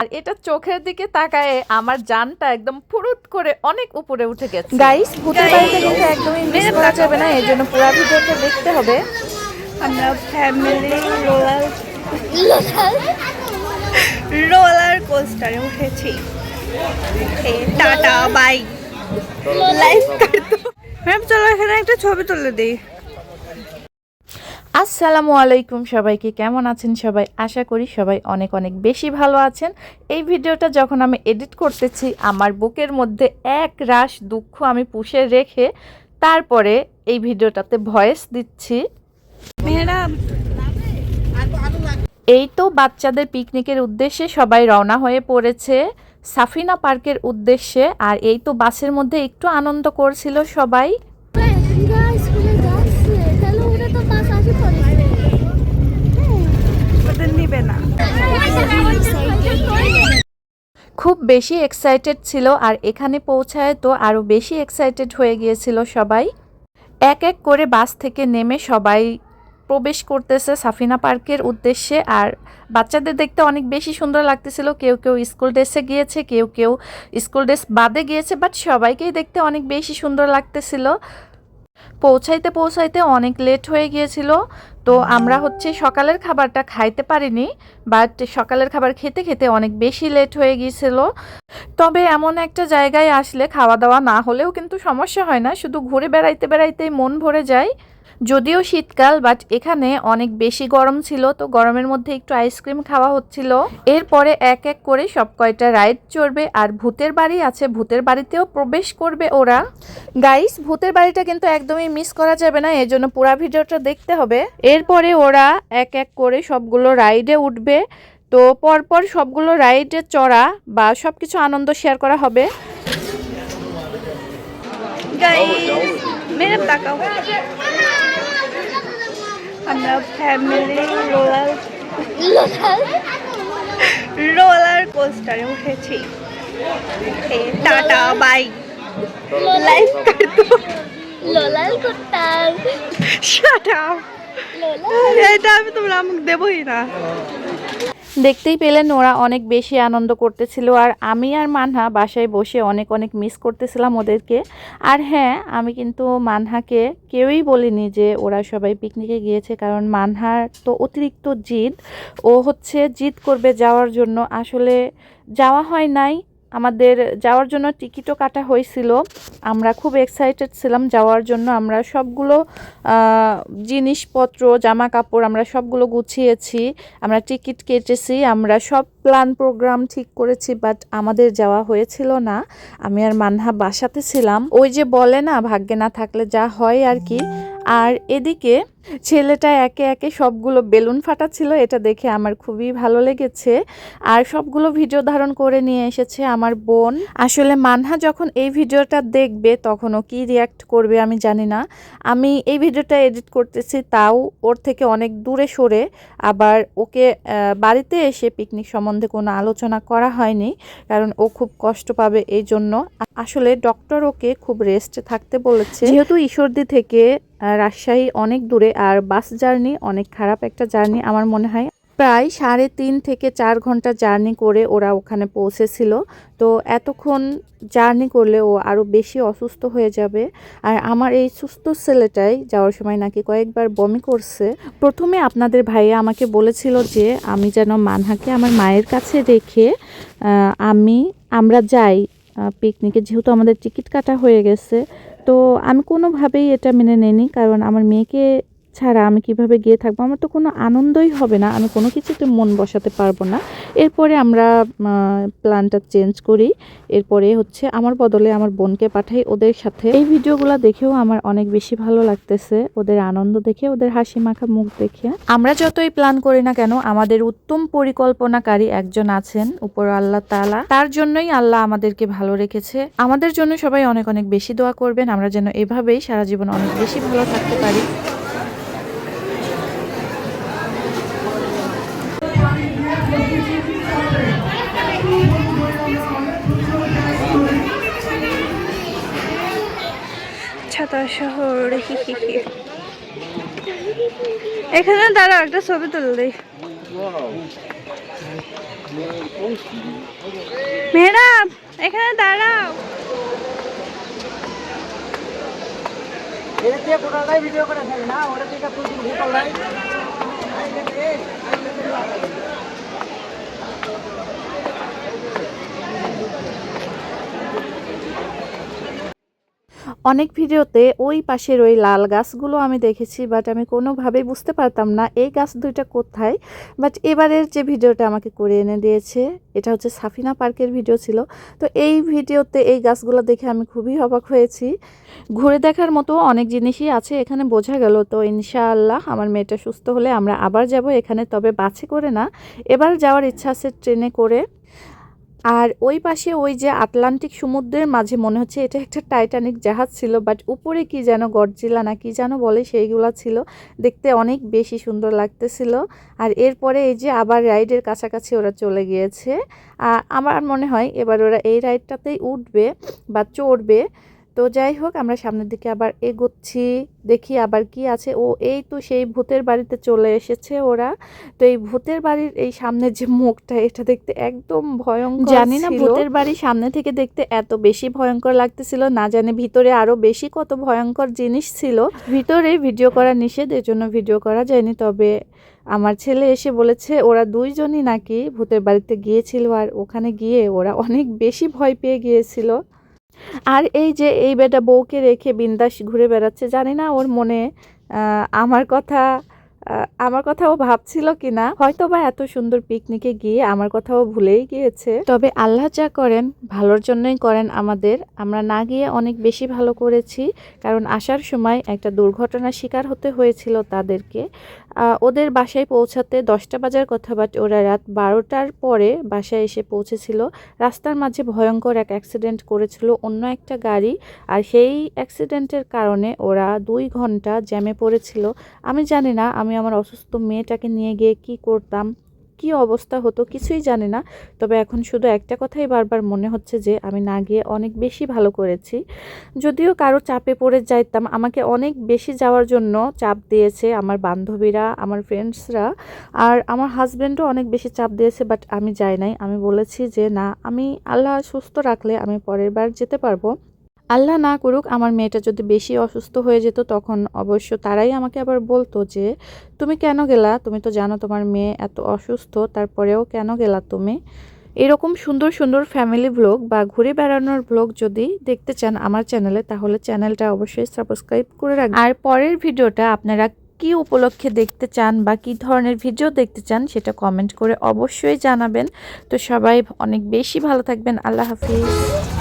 আর এটা চোখের দিকে তাকায় আমার জানটা একদম ফুরুত করে অনেক উপরে উঠে গেছে। গাইস, ভূতের বাড়িতে কিন্তু একদমই মিস করা যাবে না, এর জন্য পুরো ভিডিওটা দেখতে হবে। আমরা ফ্যামিলি রোলার কোস্টারে উঠেছি। Tata bye. লাইফ কাটতো। ম্যাম চলো এখানে একটা ছবি তুলে দিই। আসসালামু আলাইকুম, সবাইকে কেমন আছেন সবাই? আশা করি সবাই অনেক অনেক বেশি ভালো আছেন। এই ভিডিওটা যখন আমি এডিট করতেছি আমার বুকের মধ্যে এক রাশ দুঃখ আমি পুষে রেখে তারপরে এই ভিডিওটাতে ভয়েস দিচ্ছি। ম্যাডাম এই তো বাচ্চাদের পিকনিকের উদ্দেশ্যে সবাই রওনা হয়ে পড়েছে সাফিনা পার্কের উদ্দেশ্যে। আর এই তো বাসের মধ্যে একটু আনন্দ করছিল সবাই। নিবে না। খুব বেশি এক্সাইটেড ছিল আর এখানে পৌঁছায় তো আরও বেশি এক্সাইটেড হয়ে গিয়েছিল সবাই। এক এক করে বাস থেকে নেমে সবাই প্রবেশ করতেছে সাফিনা পার্কের উদ্দেশ্যে। আর বাচ্চাদের দেখতে অনেক বেশি সুন্দর লাগতেছিল। কেউ কেউ স্কুল ড্রেসে গিয়েছে, কেউ কেউ স্কুল ড্রেস বাদে গিয়েছে, বাট সবাইকেই দেখতে অনেক বেশি সুন্দর লাগতেছিল। পৌঁছাইতে অনেক লেট হয়ে গিয়েছিল, তো আমরা সকালের খাবারটা খাইতে পারিনি, বাট সকালের খাবার খেতে খেতে অনেক বেশি লেট হয়ে গিয়েছিল। তবে এমন একটা জায়গায় আসলে খাওয়া দাওয়া না হলেও কিন্তু সমস্যা হয় না, শুধু ঘুরে বেড়াইতেই মন ভরে যায়। যদিও শীতকাল, বাট এখানে অনেক বেশি গরম ছিল, তো গরমের মধ্যে একটু আইসক্রিম খাওয়া হচ্ছিল। এরপরে এক এক করে সব কয়টা রাইড চড়বে। আর ভূতের বাড়ি আছে, ভূতের বাড়িতেও প্রবেশ করবে ওরা। গাইস, ভূতের বাড়িটা কিন্তু একদমই মিস করা যাবে না, এর জন্য পুরো ভিডিওটা দেখতে হবে। এরপরে ওরা এক এক করে সবগুলো রাইডে উঠবে, তো পরপর সবগুলো রাইডে চড়া বা সবকিছু আনন্দ শেয়ার করা হবে। ম্যাডাম তাকাও। আমরা ফ্যামিলি রোলার কোস্টারে উঠেছি। Tata bye. লাইফ কাটতো। লোলাল করতাম। Shut up. এটা আমি তোমরা আমাকে দেবই না। দেখতেই পেলেন ওরা অনেক বেশি আনন্দ করতেছিল। আর আমি আর মানহা বাসায় বসে অনেক অনেক মিস করতেছিলাম ওদেরকে। আর হ্যাঁ, আমি কিন্তু মানহাকে কেউই বলিনি যে ওরা সবাই পিকনিকে গিয়েছে, কারণ মানহার তো অতিরিক্ত জিদ। ও জিদ করবে যাওয়ার জন্য, আসলে যাওয়া হয় নাই। আমাদের যাওয়ার জন্য টিকিটও কাটা হয়েছিল, আমরা খুব এক্সাইটেড ছিলাম যাওয়ার জন্য। আমরা সবগুলো জিনিসপত্র জামা কাপড় আমরা সবগুলো গুছিয়েছি, আমরা টিকিট কেটেছি, আমরা সব প্ল্যান প্রোগ্রাম ঠিক করেছি, বাট আমাদের যাওয়া হয়েছিল না। আমি আর মানহা বাসাতে ছিলাম। ওই যে বলে না, ভাগ্যে না থাকলে যা হয় আর কি। আর এদিকে ছেলেটা একে একে সবগুলো বেলুন ফাটাচ্ছিল, এটা দেখে আমার খুবই ভালো লেগেছে। আর সবগুলো ভিডিও ধারণ করে নিয়ে এসেছে আমার বোন। আসলে মানহা যখন এই ভিডিওটা দেখবে তখন ও কী রিয়াক্ট করবে আমি জানি না। আমি এই ভিডিওটা এডিট করতেছি তাও ওর থেকে অনেক দূরে সরে। আবার ওকে বাড়িতে এসে পিকনিক সম্বন্ধে কোনো আলোচনা করা হয়নি, কারণ ও খুব কষ্ট পাবে এই জন্য। আসলে ডক্টর ওকে খুব রেস্টে থাকতে বলেছে, যেহেতু ঈশ্বরদী থেকে রাজশাহী অনেক দূরে, আর বাস জার্নি অনেক খারাপ একটা জার্নি আমার মনে হয়। প্রায় 3.5 থেকে 4 ঘন্টা জার্নি করে ওরা ওখানে পৌঁছেছিল। তো এতক্ষণ জার্নি করলে ও আরও বেশি অসুস্থ হয়ে যাবে। আর আমার এই সুস্থ ছেলেটাই যাওয়ার সময় নাকি কয়েকবার বমি করছে। প্রথমে আপনাদের ভাইয়া আমাকে বলেছিল যে আমি যেন মানহাকে আমার মায়ের কাছে রেখে আমরা যাই পিকনিকে, যেহেতু আমাদের টিকিট কাটা হয়ে গেছে। তো আমি কোনোভাবেই এটা মেনে নিইনি, কারণ আমার মেয়েকে ছাড়া আমি কিভাবে গিয়ে থাকবো, আমার তো কোনো আনন্দই হবে না, আমি কোনো কিছুতে মন বসাতে পারবো না। এরপরে আমরা প্ল্যানটা চেঞ্জ করি। এরপরে আমার বদলে আমার বোনকে পাঠাই ওদের সাথে। এই ভিডিওগুলো দেখেও আমার অনেক বেশি ভালো লাগতেছে, ওদের আনন্দ দেখে, ওদের হাসি মাখা মুখ দেখে। আমরা যতই প্ল্যান করি না কেন, আমাদের উত্তম পরিকল্পনাকারী একজন আছেন, উপর আল্লাহ তাআলা। তার জন্যই আল্লাহ আমাদেরকে ভালো রেখেছে। আমাদের জন্য সবাই অনেক অনেক বেশি দোয়া করবেন, আমরা যেন এভাবেই সারা জীবন অনেক বেশি ভালো থাকতে পারি। ছাতা শহর। এখানে দাঁড়াও, একটা ছবি তুলে দিই। ম্যাডাম এখানে দাঁড়াও। ভিডিও করে থাকি না ওরা থেকে অনেক ভিডিওতে ওই পাশের ওই লাল গাছগুলো আমি দেখেছি, বাট আমি কোনোভাবেই বুঝতে পারতাম না এই গাছ দুইটা কোথায়। বাট এবারের যে ভিডিওটা আমাকে করে এনে দিয়েছে এটা হচ্ছে সাফিনা পার্কের ভিডিও ছিল। তো এই ভিডিওতে এই গাছগুলো দেখে আমি খুবই অবাক হয়েছি। ঘুরে দেখার মতো অনেক জিনিসই আছে এখানে, বোঝা গেল। তো ইনশাআল্লাহ আমার মেয়েটা সুস্থ হলে আমরা আবার যাব এখানে, তবে বাসে করে না, এবার যাওয়ার ইচ্ছা আছে ট্রেনে করে। আর ওই পাশে ওই যে আটলান্টিক সমুদ্রের মাঝে মনে হচ্ছে এটা একটা টাইটানিক জাহাজ ছিল, বাট উপরে কি যেন গডজিলা না কি যেন বলে সেইগুলো ছিল, দেখতে অনেক বেশি সুন্দর লাগতেছিল। আর এরপরে এই যে আবার রাইডের কাছাকাছি ওরা চলে গিয়েছে। আমার মনে হয় এবার ওরা এই রাইডটাতেই উঠবে বা চড়বে। তো যাই হোক, আমরা সামনের দিকে আবার এগোচ্ছি, দেখি আবার কি আছে। ও এই তো সেই ভূতের বাড়িতে চলে এসেছে ওরা। তো এই ভূতের বাড়ির এই সামনের যে মুখটা, এটা দেখতে একদম ভয়ঙ্কর। জানি না ভূতের বাড়ির সামনে থেকে দেখতে এত বেশি ভয়ঙ্কর লাগতেছিল, না জানি ভিতরে আরো বেশি কত ভয়ঙ্কর জিনিস ছিল। ভিতরে ভিডিও করা নিষেধ, এর জন্য ভিডিও করা যায়নি। তবে আমার ছেলে এসে বলেছে ওরা দুইজনই নাকি ভূতের বাড়িতে গিয়েছিল, আর ওখানে গিয়ে ওরা অনেক বেশি ভয় পেয়ে গিয়েছিল। আর এই যে এই বেটা বউকে রেখে বিন্দাস ঘুরে বেড়াচ্ছে, জানি না ওর মনে আমার কথা ও ভাবছিল কিনা, হয়তো বা এত সুন্দর পিকনিকে গিয়ে আমার কথাও ভুলেই গিয়েছে। তবে আল্লাহ যা করেন ভালোর জন্যই করেন আমাদের। আমরা না গিয়ে অনেক বেশি ভালো করেছি, কারণ আসার সময় একটা দুর্ঘটনার শিকার হতে হয়েছিল তাদেরকে। ওদের বাসায় পৌঁছাতে 10টা বাজার কথা, বাট ওরা রাত 12টার পরে বাসায় এসে পৌঁছেছিল। রাস্তার মাঝে ভয়ঙ্কর এক অ্যাক্সিডেন্ট করেছিল অন্য একটা গাড়ি, আর সেই অ্যাক্সিডেন্টের কারণে ওরা 2 ঘন্টা জ্যামে পড়েছিল। আমি জানি না আমি আমার অসুস্থ মেয়েটাকে নিয়ে গিয়ে কি করতাম, কি অবস্থা হতো, কিছুই জানি না। তবে এখন শুধু একটা কথাই বারবার মনে হচ্ছে যে আমি না গিয়ে অনেক বেশি ভালো করেছি। যদিও কারো চাপে পড়ে যাইতাম, আমাকে অনেক বেশি যাওয়ার জন্য চাপ দিয়েছে আমার বান্ধবীরা, আমার ফ্রেন্ডসরা, আর আমার হাজব্যান্ডও অনেক বেশি চাপ দিয়েছে, বাট আমি যাই নাই। আমি বলেছি যে না, আমি আল্লাহ সুস্থ রাখলে আমি পরের বার যেতে পারবো। আল্লাহ না করুক আমার মেয়েটা যদি বেশি অসুস্থ হয়ে যেত, তখন অবশ্য তারাই আমাকে আবার বলতো যে তুমি কেন গেলা, তুমি তো জানো তোমার মেয়ে এত অসুস্থ, তারপরেও কেন গেলা তুমি। এরকম সুন্দর সুন্দর ফ্যামিলি ব্লগ বা ঘুরে বেড়ানোর ব্লগ যদি দেখতে চান আমার চ্যানেলে, তাহলে চ্যানেলটা অবশ্যই সাবস্ক্রাইব করে রাখবেন। আর পরের ভিডিওটা আপনারা কি উপলক্ষে দেখতে চান বা কি ধরনের ভিডিও দেখতে চান সেটা কমেন্ট করে অবশ্যই জানাবেন। তো সবাই অনেক বেশি ভালো থাকবেন। আল্লাহ হাফিজ।